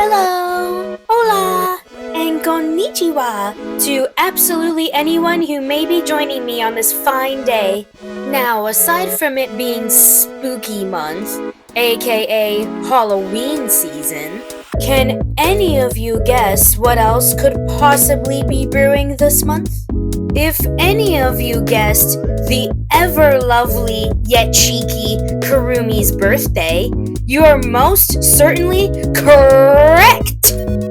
Hello, hola, and konnichiwa to absolutely anyone who may be joining me on this fine day. Now, aside from it being spooky month, aka Halloween season, can any of you guess what else could possibly be brewing this month? If any of you guessed the ever lovely yet cheeky Kuromi's birthday, you are most certainly correct!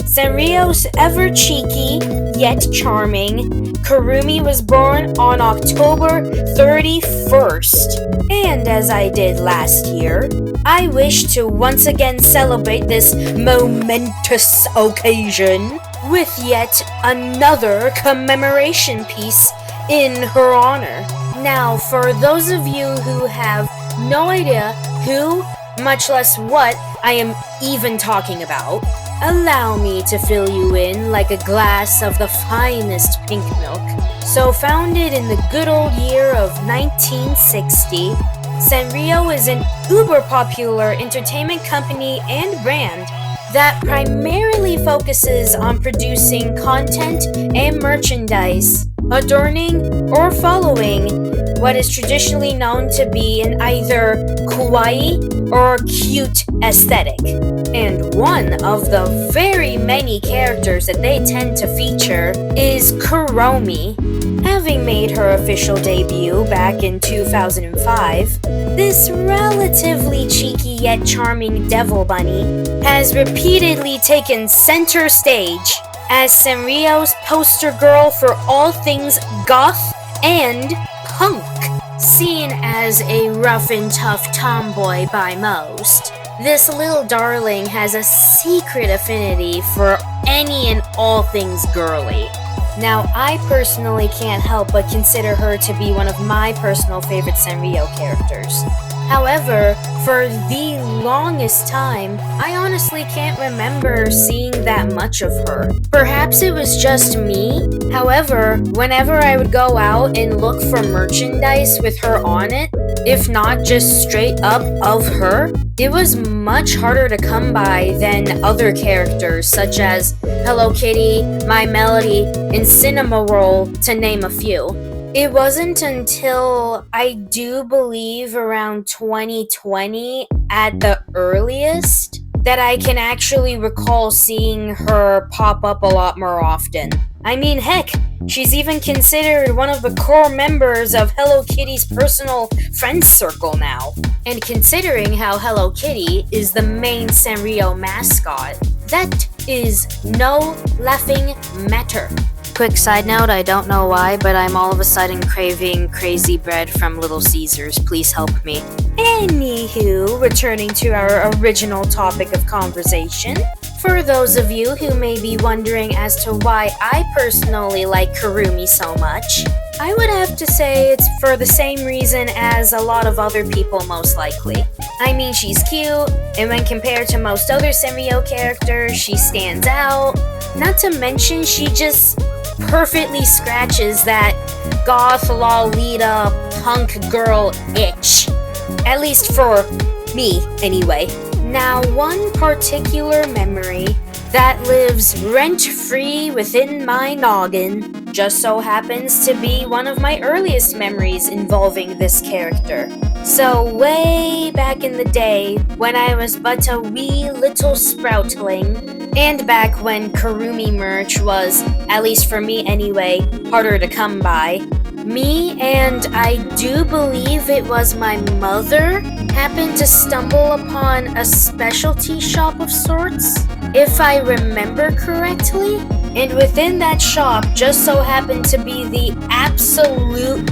Sanrio's ever cheeky yet charming Kuromi was born on October 31st. And as I did last year, I wish to once again celebrate this momentous occasion with yet another commemoration piece in her honor. Now, for those of you who have no idea who, much less what, I am even talking about, allow me to fill you in like a glass of the finest pink milk. So, founded in the good old year of 1960, Sanrio is an uber-popular entertainment company and brand that primarily focuses on producing content and merchandise, adorning or following what is traditionally known to be an either kawaii or cute aesthetic. And one of the very many characters that they tend to feature is Kuromi. Having made her official debut back in 2005, this relatively cheeky yet charming devil bunny has repeatedly taken center stage as Sanrio's poster girl for all things goth and punk. Seen as a rough and tough tomboy by most, this little darling has a secret affinity for any and all things girly. Now, I personally can't help but consider her to be one of my personal favorite Sanrio characters. However, for the longest time, I honestly can't remember seeing that much of her. Perhaps it was just me. However, whenever I would go out and look for merchandise with her on it, if not just straight up of her, it was much harder to come by than other characters such as Hello Kitty, My Melody, and Cinema Roll, to name a few. It wasn't until I do believe around 2020 at the earliest that I can actually recall seeing her pop up a lot more often. I mean, heck, she's even considered one of the core members of Hello Kitty's personal friend circle now. And considering how Hello Kitty is the main Sanrio mascot, that is no laughing matter. Quick side note, I don't know why, but I'm all of a sudden craving crazy bread from Little Caesars. Please help me. Anywho, returning to our original topic of conversation, for those of you who may be wondering as to why I personally like Kuromi so much, I would have to say it's for the same reason as a lot of other people most likely. I mean, she's cute, and when compared to most other Sanrio characters, she stands out. Not to mention, she just perfectly scratches that goth lolita punk girl itch. At least for me, anyway. Now, one particular memory that lives rent-free within my noggin just so happens to be one of my earliest memories involving this character. So, way back in the day, when I was but a wee little sproutling, and back when Kuromi merch was, at least for me anyway, harder to come by, me and I do believe it was my mother happened to stumble upon a specialty shop of sorts, if I remember correctly. And within that shop just so happened to be the absolute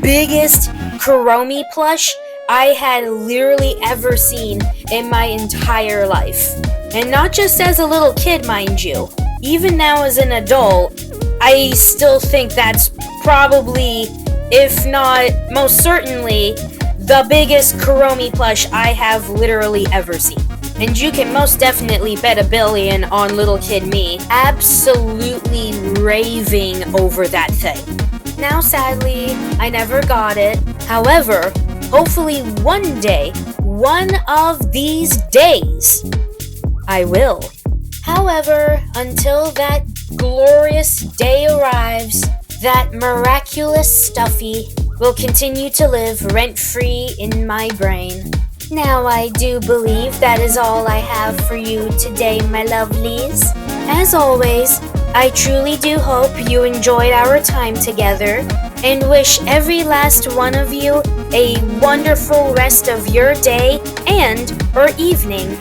biggest Kuromi plush I had literally ever seen in my entire life. And not just as a little kid, mind you. Even now as an adult, I still think that's probably, if not most certainly, the biggest Kuromi plush I have literally ever seen. And you can most definitely bet $1 billion on little kid me absolutely raving over that thing. Now sadly, I never got it. However, hopefully one day, one of these days, I will. However, until that glorious day arrives, that miraculous Stuffy will continue to live rent-free in my brain. Now I do believe that is all I have for you today, my lovelies. As always, I truly do hope you enjoyed our time together and wish every last one of you a wonderful rest of your day and or evening.